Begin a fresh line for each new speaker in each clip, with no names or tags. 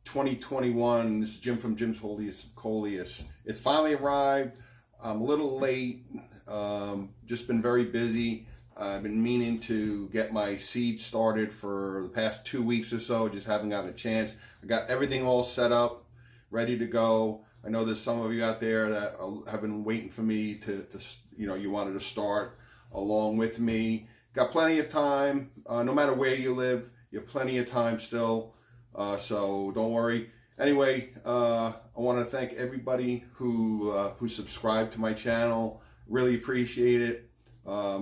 2021. This is Jim from Jim's Coleus. It's finally arrived. I'm a little late. Just been very busy. I've been meaning to get my seeds started for the past 2 weeks or so. Just haven't gotten a chance. I got everything all set up, ready to go. I know there's some of you out there that have been waiting for me to you wanted to start along with me. Got plenty of time. No matter where you live, you have plenty of time still. So don't worry. Anyway, I want to thank everybody who subscribed to my channel. Really appreciate it.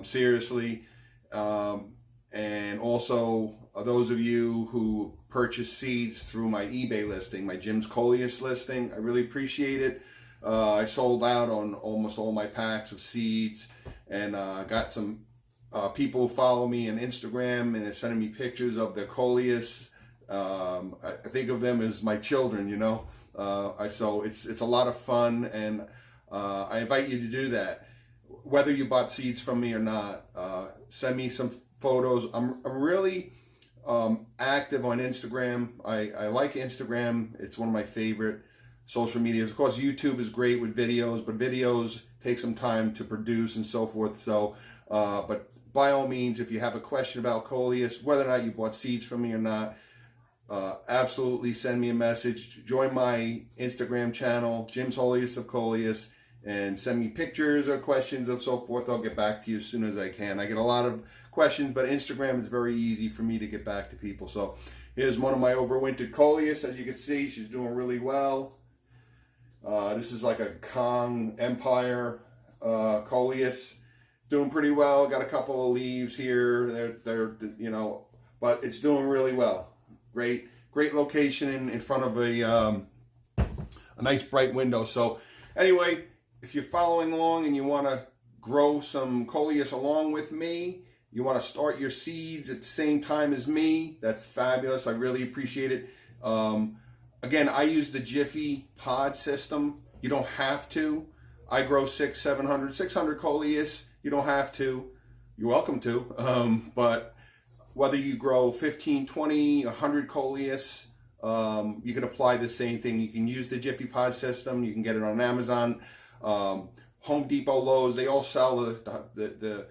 Seriously. And also those of you who purchase seeds through my eBay listing, my Jim's Coleus listing, I really appreciate it. I sold out on almost all my packs of seeds, and got some people who follow me on Instagram and they're sending me pictures of their Coleus. I think of them as my children, so it's a lot of fun, and I invite you to do that. Whether you bought seeds from me or not, send me some photos. I'm really active on Instagram. I like Instagram. It's one of my favorite social medias. Of course, YouTube is great with videos, but videos take some time to produce and so forth. So, but by all means, if you have a question about Coleus, whether or not you bought seeds from me or not, absolutely send me a message. Join my Instagram channel, Jim's Holiest of Coleus, and send me pictures or questions and so forth. I'll get back to you as soon as I can. I get a lot of questions, but Instagram is very easy for me to get back to people. So here's one of my overwintered Coleus. As you can see, she's doing really well. This is like a Kong Empire Coleus. Doing pretty well. Got a couple of leaves here. They're but it's doing really well. Great location in front of a nice bright window. So anyway, if you're following along and you want to grow some Coleus along with me, you want to start your seeds at the same time as me, that's fabulous. I really appreciate it. Again, I use the Jiffy pod system. You don't have to. I grow 600 Coleus. You don't have to. You're welcome to. But whether you grow 15, 20, 100 Coleus, you can apply the same thing. You can use the Jiffy pod system. You can get it on Amazon, Home Depot, Lowe's. They all sell the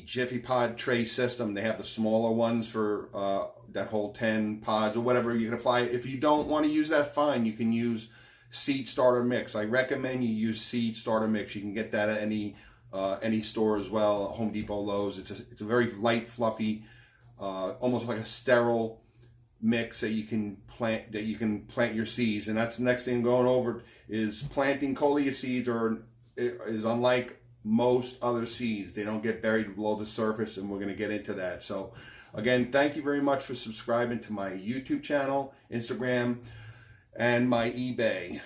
Jiffy pod tray system. They have the smaller ones for that hold 10 pods or whatever. You can apply it. If you don't want to use that, fine. You can use seed starter mix. I recommend you use seed starter mix. You can get that at any store as well, Home Depot, Lowe's. It's a very light, fluffy, almost like a sterile mix that you can plant your seeds. And that's the next thing I'm going over is planting Coleus seeds is unlike most other seeds. They don't get buried below the surface, and we're going to get into that. So again, thank you very much for subscribing to my YouTube channel, Instagram, and my eBay.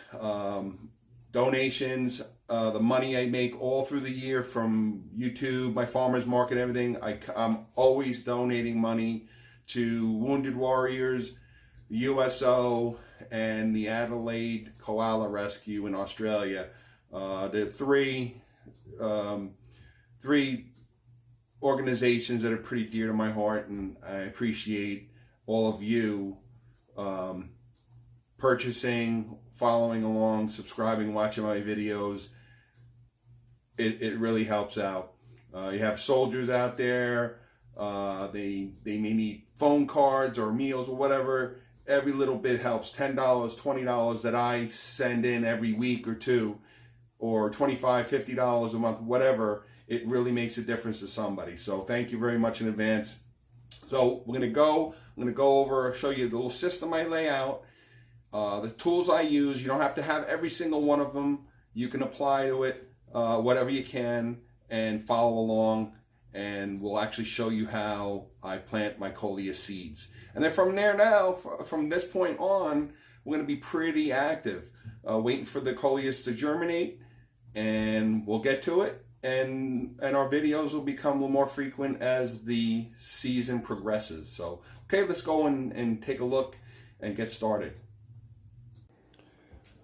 Donations, the money I make all through the year from YouTube, my farmers market, everything, I'm always donating money to Wounded Warriors, the USO, and the Adelaide Koala Rescue in Australia. There are three organizations that are pretty dear to my heart, and I appreciate all of you purchasing, following along, subscribing, watching my videos. It really helps out. You have soldiers out there. They may need phone cards or meals or whatever. Every little bit helps. $10, $20 that I send in every week or two, or $25, $50 a month, whatever. It really makes a difference to somebody. So thank you very much in advance. So I'm gonna go over, show you the little system I lay out, the tools I use. You don't have to have every single one of them. You can apply to it whatever you can and follow along, and we'll actually show you how I plant my Coleus seeds. And then from there now, from this point on, we're going to be pretty active, waiting for the Coleus to germinate, and we'll get to it. And our videos will become a little more frequent as the season progresses. So, okay, let's go and take a look and get started.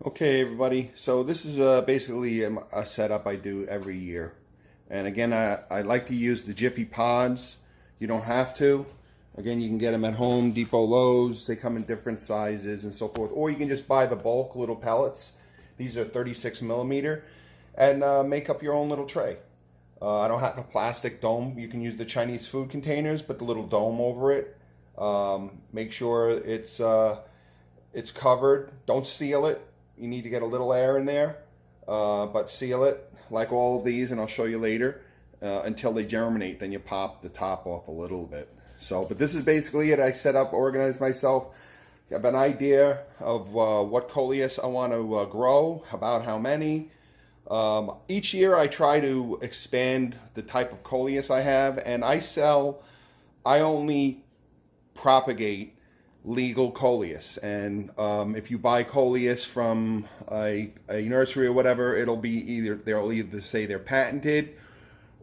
Okay, everybody, so this is basically a setup I do every year. And again, I like to use the Jiffy pods. You don't have to. Again, you can get them at Home Depot, Lowe's. They come in different sizes and so forth. Or you can just buy the bulk little pellets. These are 36 millimeter. And make up your own little tray. I don't have a plastic dome. You can use the Chinese food containers, put the little dome over it. Make sure it's covered. Don't seal it. You need to get a little air in there. But seal it like all of these, and I'll show you later, until they germinate. Then you pop the top off a little bit. So, but this is basically it. I set up, organized myself, have an idea of what Coleus I want to grow, about how many. Each year I try to expand the type of Coleus I have, and I only propagate legal Coleus. And if you buy Coleus from a nursery or whatever, they'll either say they're patented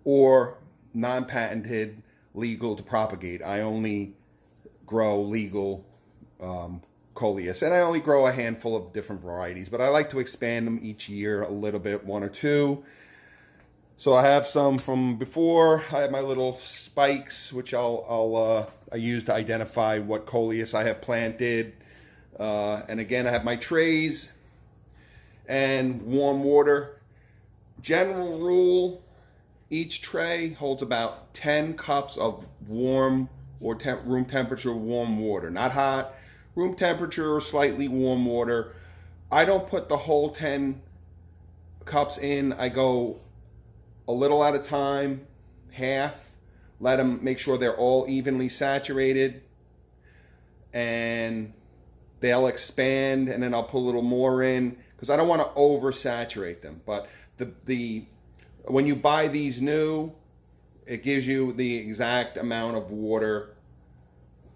or non-patented, legal to propagate. I only grow legal Coleus, and I only grow a handful of different varieties, but I like to expand them each year a little bit, one or two. So I have some from before. I have my little spikes, which I use to identify what Coleus I have planted. And again, I have my trays and warm water. General rule, each tray holds about 10 cups of warm or room temperature warm water. Not hot, room temperature or slightly warm water. I don't put the whole 10 cups in. I go a little at a time, half. Let them make sure they're all evenly saturated. And they'll expand, and then I'll put a little more in, because I don't want to oversaturate them. But when you buy these new, it gives you the exact amount of water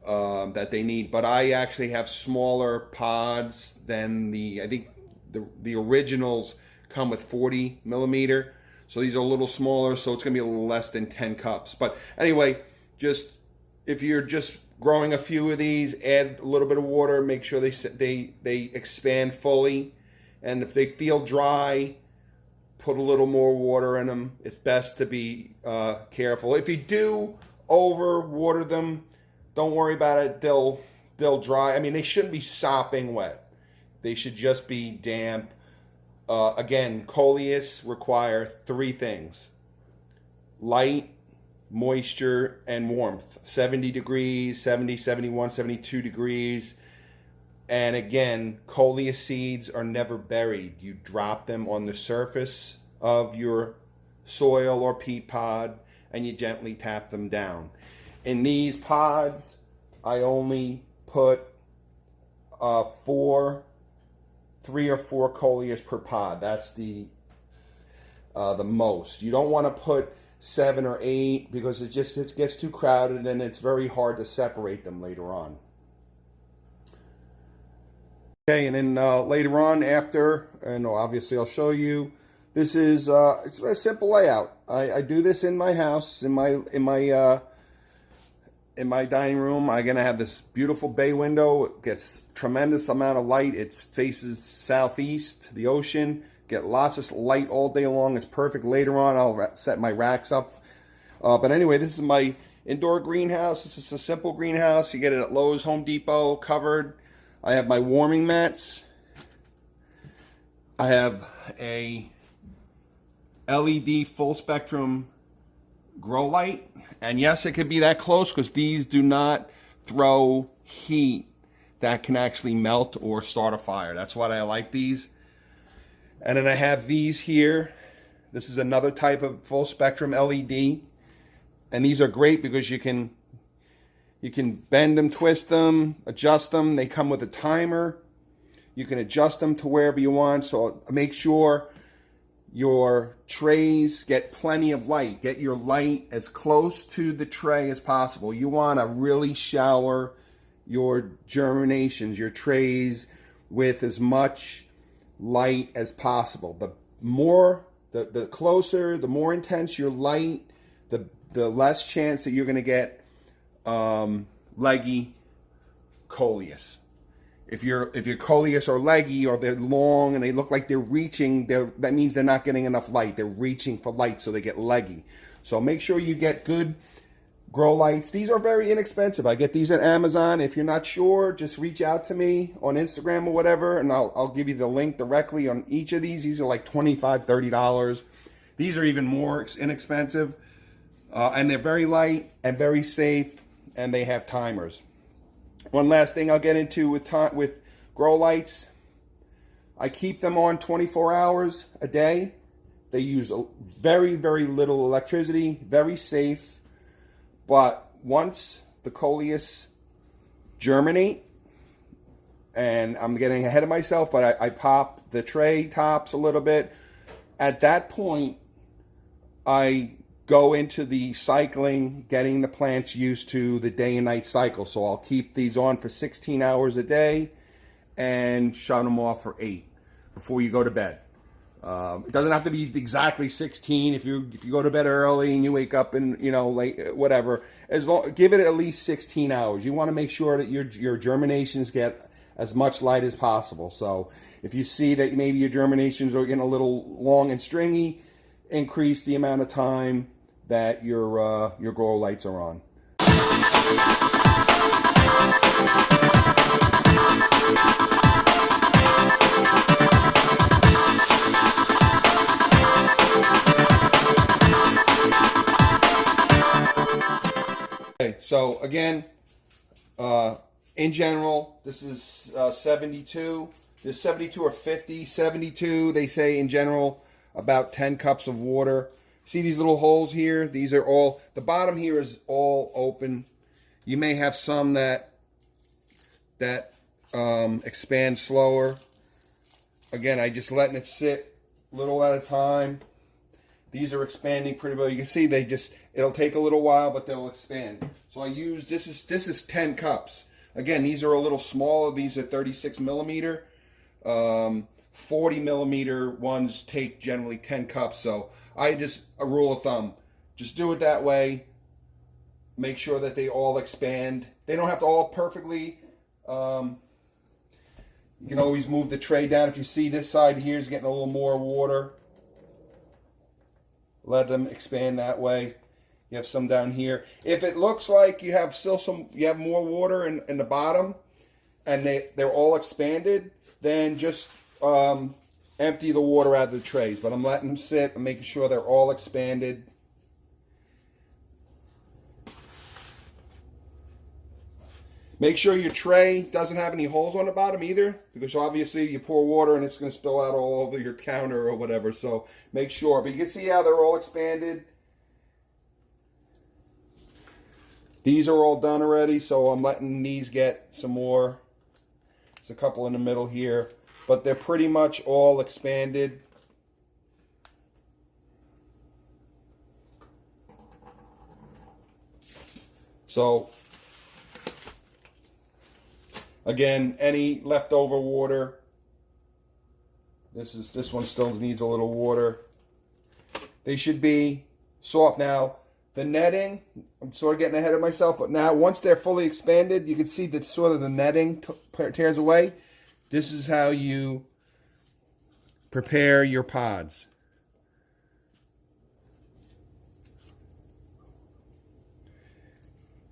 that they need. But I actually have smaller pods than I think the originals come with 40 millimeter. So these are a little smaller, so it's going to be a little less than 10 cups. But anyway, if you're just growing a few of these, add a little bit of water, make sure they expand fully. And if they feel dry, put a little more water in them. It's best to be careful. If you do over water them, don't worry about it. They'll dry. I mean, they shouldn't be sopping wet. They should just be damp. Again, Coleus require 3 things: light, moisture, and warmth. 70 degrees, 70, 71, 72 degrees. And again, Coleus seeds are never buried. You drop them on the surface of your soil or peat pod, and you gently tap them down. In these pods, I only put 3 or 4 Coleus per pod. That's the most. You don't want to put 7 or 8, because it gets too crowded, and it's very hard to separate them later on. Okay, and then later on, and obviously I'll show you. This is it's a simple layout. I do this in my house, in my dining room. I'm gonna have this beautiful bay window. It gets tremendous amount of light. It faces southeast, the ocean. Get lots of light all day long. It's perfect. Later on, I'll set my racks up. But anyway, this is my indoor greenhouse. This is a simple greenhouse. You get it at Lowe's, Home Depot, covered. I have my warming mats. I have a LED full spectrum grow light. And yes, it could be that close, because these do not throw heat that can actually melt or start a fire. That's why I like these. And then I have these here. This is another type of full spectrum LED. And these are great because you can bend them, twist them, adjust them. They come with a timer. You can adjust them to wherever you want. So make sure your trays get plenty of light. Get your light as close to the tray as possible. You want to really shower your germinations, your trays, with as much light as possible. The closer, the more intense your light, the less chance that you're going to get leggy Coleus. If your Coleus are leggy, or they're long and they look like they're reaching, that means they're not getting enough light. They're reaching for light, so they get leggy. So make sure you get good grow lights. These are very inexpensive. I get these at Amazon. If you're not sure, just reach out to me on Instagram or whatever, and I'll give you the link directly on each of these. These are like $25, $30. These are even more inexpensive, and they're very light and very safe, and they have timers. One last thing I'll get into with grow lights. I keep them on 24 hours a day. They use very, very little electricity, very safe. But once the Coleus germinate, and I'm getting ahead of myself, but I pop the tray tops a little bit. At that point, I go into the cycling, getting the plants used to the day and night cycle. So I'll keep these on for 16 hours a day and shut them off for 8 before you go to bed. It doesn't have to be exactly 16. If you go to bed early and you wake up and late, whatever, give it at least 16 hours. You want to make sure that your germinations get as much light as possible. So if you see that maybe your germinations are getting a little long and stringy, increase the amount of time that your grow lights are on. Okay, so again, in general, this is 72. There's 72 or 50. 72, they say in general, about 10 cups of water. See these little holes here? These are all, the bottom here is all open. You may have some that expand slower. Again, I just letting it sit little at a time. These are expanding pretty well. You can see it'll take a little while, but they'll expand. So I use, this is 10 cups. Again, these are a little smaller. These are 36 millimeter. 40 millimeter ones take generally 10 cups. So a rule of thumb, just do it that way. Make sure that they all expand. They don't have to all perfectly. You can always move the tray down. If you see this side here is getting a little more water, let them expand that way. You have some down here. If it looks like you have more water in the bottom, and they're all expanded, then just empty the water out of the trays. But I'm letting them sit. I'm making sure they're all expanded. Make sure your tray doesn't have any holes on the bottom either, because obviously you pour water and it's going to spill out all over your counter or whatever. So make sure. But you can see how they're all expanded. These are all done already, so I'm letting these get some more. There's a couple in the middle here, but they're pretty much all expanded. So again, any leftover water. This one still needs a little water. They should be soft. Now, the netting, I'm sort of getting ahead of myself, but now once they're fully expanded, you can see that sort of the netting tears away. This is how you prepare your pods.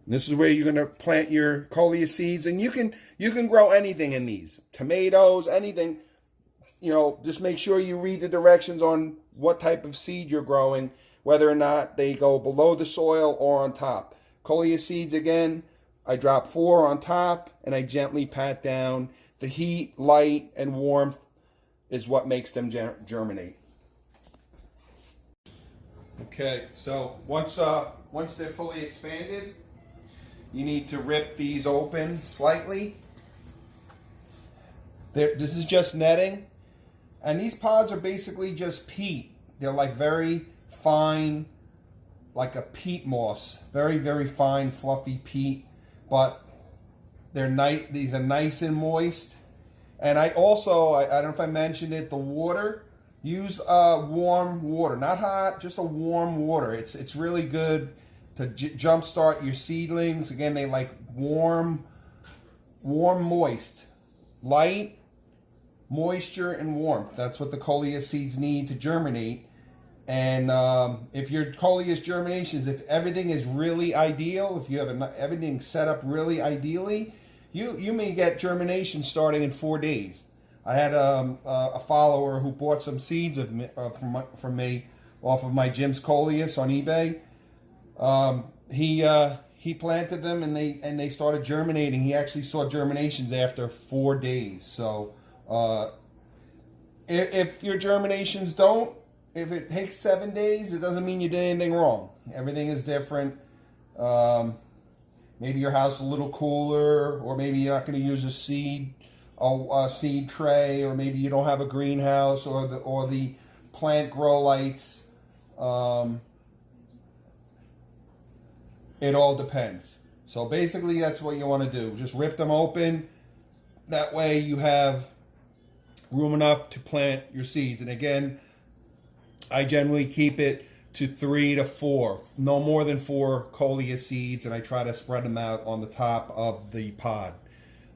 And this is where you're going to plant your Coleus seeds, and you can grow anything in these. Tomatoes, anything. Just make sure you read the directions on what type of seed you're growing, whether or not they go below the soil or on top. Coleus seeds, again, I drop 4 on top, and I gently pat down. The heat, light, and warmth is what makes them germinate. Okay, so once they're fully expanded, you need to rip these open slightly. This is just netting. And these pods are basically just peat. They're like very fine, like a peat moss. Very, very fine, fluffy peat. But they're nice. These are nice and moist. And I also, I don't know if I mentioned it, the water, use warm water. Not hot, just a warm water. It's really good to jumpstart your seedlings. Again, they like warm, moist. Light, moisture, and warmth. That's what the Coleus seeds need to germinate. And if your coleus germinations, if everything is really ideal, if you have everything set up really ideally, you may get germination starting in 4 days. I had a follower who bought some seeds from me off of my Jim's Coleus on eBay. He planted them and they started germinating. He actually saw germinations after 4 days. So if your germinations don't, if it takes 7 days, it doesn't mean you did anything wrong. Everything is different. Maybe your house is a little cooler, or maybe you're not going to use a seed tray, or maybe you don't have a greenhouse, or the plant grow lights. It all depends. So basically, that's what you want to do. Just rip them open. That way, you have room enough to plant your seeds. And again, I generally keep it to 3 to 4, no more than 4 Coleus seeds, and I try to spread them out on the top of the pod.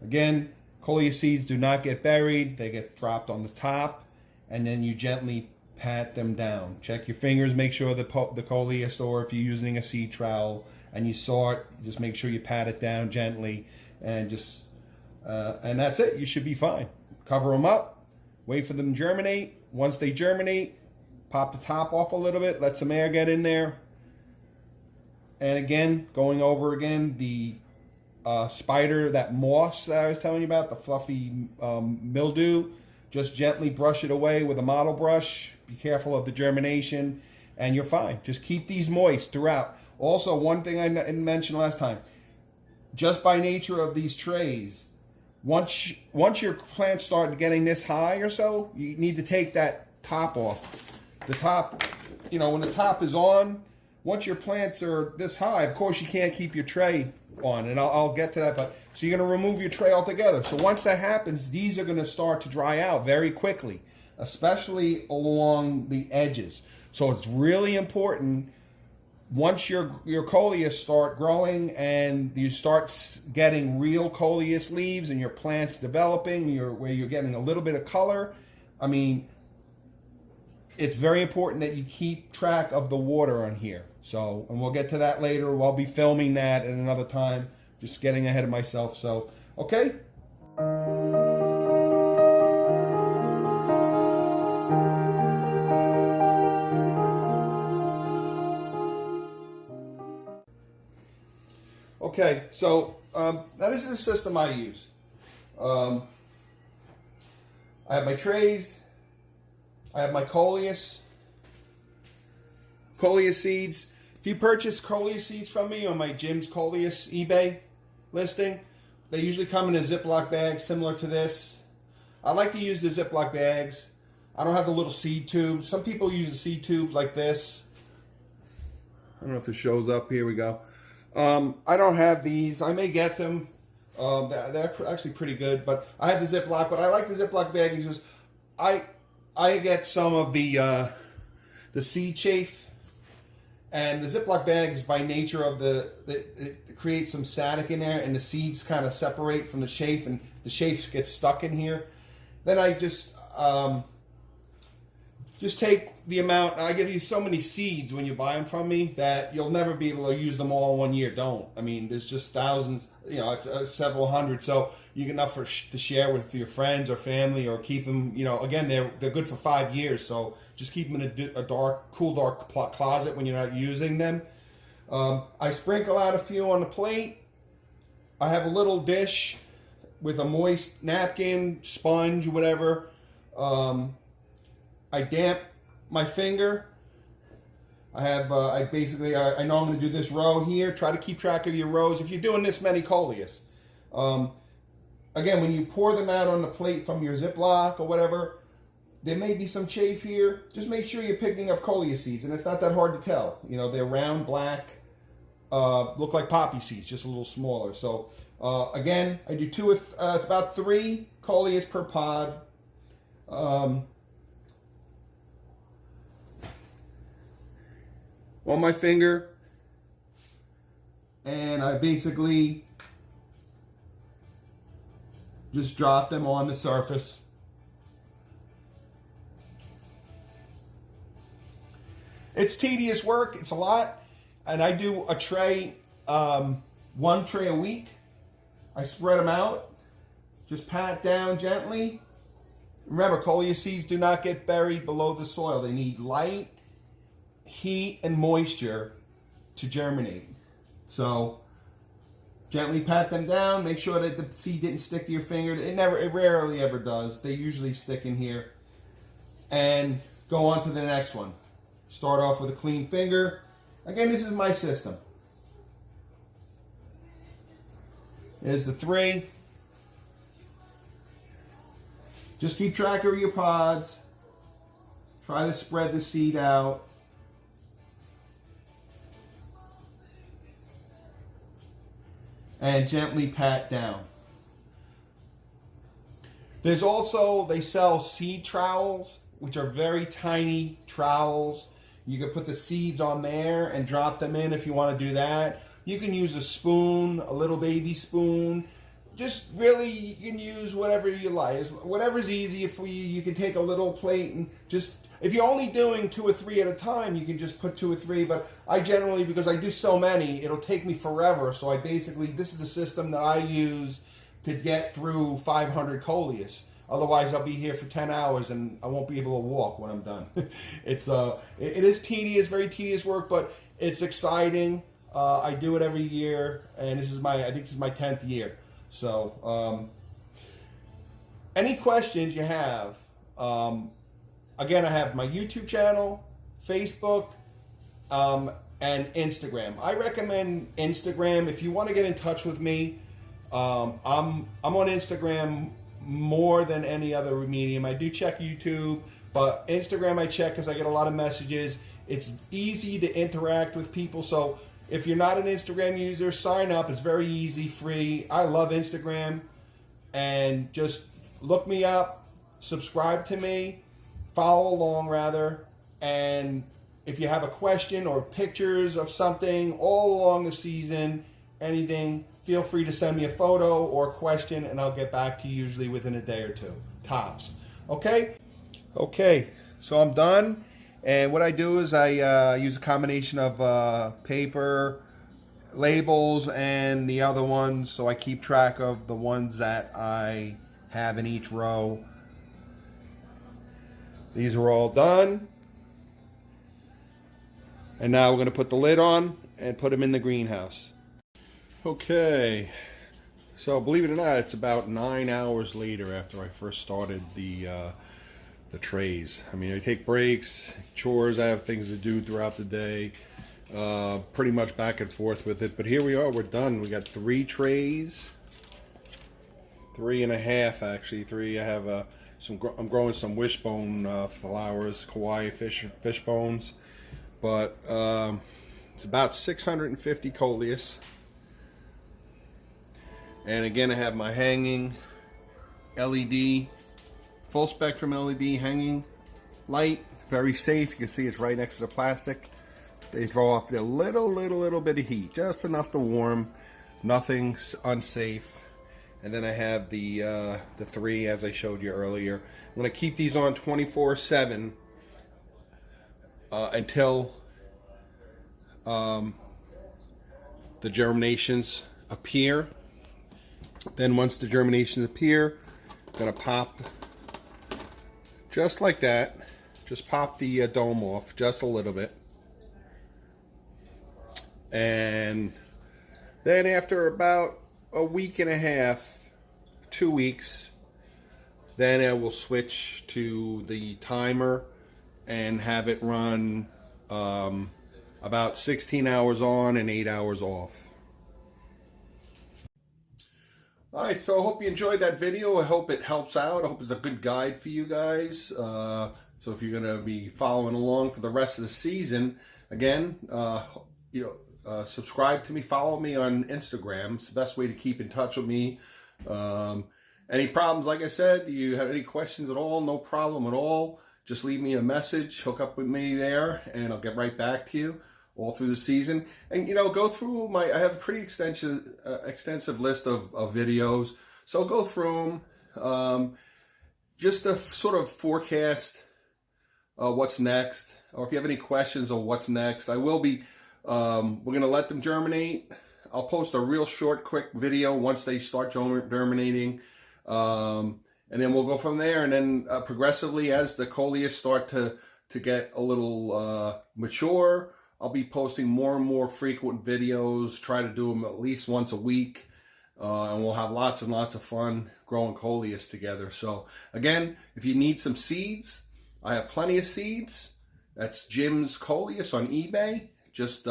Again, Coleus seeds do not get buried. They get dropped on the top, and then you gently pat them down. Check your fingers, make sure the Coleus, or if you're using a seed trowel and you saw it, just make sure you pat it down gently, and and that's it. You should be fine. Cover them up, wait for them to germinate. Once they germinate, pop the top off a little bit, let some air get in there. And again, going over again, the spider, that moss that I was telling you about, the fluffy mildew, just gently brush it away with a model brush. Be careful of the germination, and you're fine. Just keep these moist throughout. Also, one thing I didn't mention last time, just by nature of these trays, once your plants start getting this high or so, you need to take that top off. The top, when the top is on, once your plants are this high, of course you can't keep your tray on, and I'll get to that. But so you're going to remove your tray altogether. So once that happens, these are going to start to dry out very quickly, especially along the edges. So it's really important, once your coleus start growing and you start getting real coleus leaves and your plants developing, where you're getting a little bit of color, it's very important that you keep track of the water on here. So, and we'll get to that later. I'll be filming that at another time. Just getting ahead of myself. So, okay. Okay, so now this is the system I use. I have my trays. I have my Coleus seeds. If you purchase Coleus seeds from me on my Jim's Coleus eBay listing, they usually come in a Ziploc bag similar to this. I like to use the Ziploc bags. I don't have the little seed tubes. Some people use the seed tubes like this. I don't know if it shows up. Here we go. I don't have these. I may get them. They're actually pretty good, but I have the Ziploc. But I like the Ziploc bag because I get some of the seed chaff, and the Ziploc bags, by nature of it creates some static in there, and the seeds kind of separate from the chaff, and the chaff gets stuck in here. Then I just take the amount. I give you so many seeds when you buy them from me that you'll never be able to use them all in 1 year. Don't. There's just thousands, several hundred. So you get enough to share with your friends or family, or keep them. Again, they're good for 5 years. So just keep them in a cool, dark closet when you're not using them. I sprinkle out a few on the plate. I have a little dish with a moist napkin, sponge, whatever. I damp my finger. I know I'm going to do this row here. Try to keep track of your rows if you're doing this many Coleus. Again, when you pour them out on the plate from your Ziploc or whatever, there may be some chaff here. Just make sure you're picking up Coleus seeds, and it's not that hard to tell. They're round, black, look like poppy seeds, just a little smaller. So again, I do about 3 Coleus per pod. On my finger, and I basically just drop them on the surface. It's tedious work. It's a lot. And I do a tray, one tray a week. I spread them out. Just pat down gently. Remember, Coleus seeds do not get buried below the soil. They need light, heat, and moisture to germinate. So gently pat them down. Make sure that the seed didn't stick to your finger. It rarely ever does. They usually stick in here. And go on to the next one. Start off with a clean finger. Again, this is my system. Here's the 3. Just keep track of your pods. Try to spread the seed out. And gently pat down. There's also, they sell seed trowels, which are very tiny trowels. You can put the seeds on there and drop them in if you want to do that. You can use a spoon, a little baby spoon. Just really, you can use whatever you like. Whatever's easy for you. You can take a little plate and just, if you're only doing 2 or 3 at a time, you can just put 2 or 3. But I generally, because I do so many, it'll take me forever. So I basically, this is the system that I use to get through 500 Coleus. Otherwise, I'll be here for 10 hours and I won't be able to walk when I'm done. It is tedious, very tedious work, but it's exciting. I do it every year, and I think this is my 10th year. So, any questions you have, again, I have my YouTube channel, Facebook, and Instagram. I recommend Instagram if you want to get in touch with me. I'm on Instagram more than any other medium. I do check YouTube, but Instagram I check because I get a lot of messages. It's easy to interact with people, so if you're not an Instagram user, sign up. It's very easy, free. I love Instagram. And just look me up, subscribe to me, follow along rather, and if you have a question or pictures of something all along the season, anything, feel free to send me a photo or a question and I'll get back to you usually within a day or 2, tops. Okay? Okay, so I'm done. And what I do is I use a combination of paper, labels, and the other ones, so I keep track of the ones that I have in each row. These are all done. And now we're going to put the lid on and put them in the greenhouse. Okay, so believe it or not, it's about 9 hours later after I first started the trays. I mean, I take breaks, chores, I have things to do throughout the day, pretty much back and forth with it. But here we are, we're done. We got 3 trays, 3.5 actually. 3. I have I'm growing some wishbone flowers, Kauai fish bones, but it's about 650 Coleus. And again, I have my hanging LED, full spectrum LED hanging light, very safe. You can see it's right next to the plastic. They throw off a little bit of heat, just enough to warm, nothing unsafe. And then I have the 3 as I showed you earlier. I'm going to keep these on 24/7 until the germinations appear. Then once the germinations appear, I'm going to pop just like that. Just pop the dome off just a little bit. And then after about a week and a half, 2 weeks, then I will switch to the timer and have it run about 16 hours on and 8 hours off. Alright, so I hope you enjoyed that video. I hope it helps out. I hope it's a good guide for you guys. So if you're going to be following along for the rest of the season, again, subscribe to me, follow me on Instagram. It's the best way to keep in touch with me. Any problems, like I said, you have any questions at all, no problem at all. Just leave me a message, hook up with me there, and I'll get right back to you all through the season. And go through I have a pretty extensive list of videos, so go through them just to sort of forecast what's next. or if you have any questions on what's next. I will be, we're going to let them germinate. I'll post a real short, quick video once they start germinating. And then we'll go from there. And then progressively, as the coleus start to get a little mature, I'll be posting more and more frequent videos, try to do them at least once a week. And we'll have lots and lots of fun growing coleus together. So again, if you need some seeds, I have plenty of seeds. That's Jim's Coleus on eBay. Just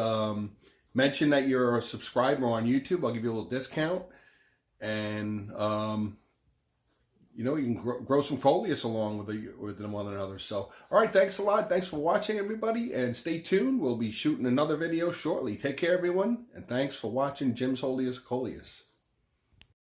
mention that you're a subscriber on YouTube. I'll give you a little discount. And, you know, you can grow some coleus along with them one another. So, all right, thanks a lot. Thanks for watching, everybody. And stay tuned. We'll be shooting another video shortly. Take care, everyone. And thanks for watching Jim's Coleus.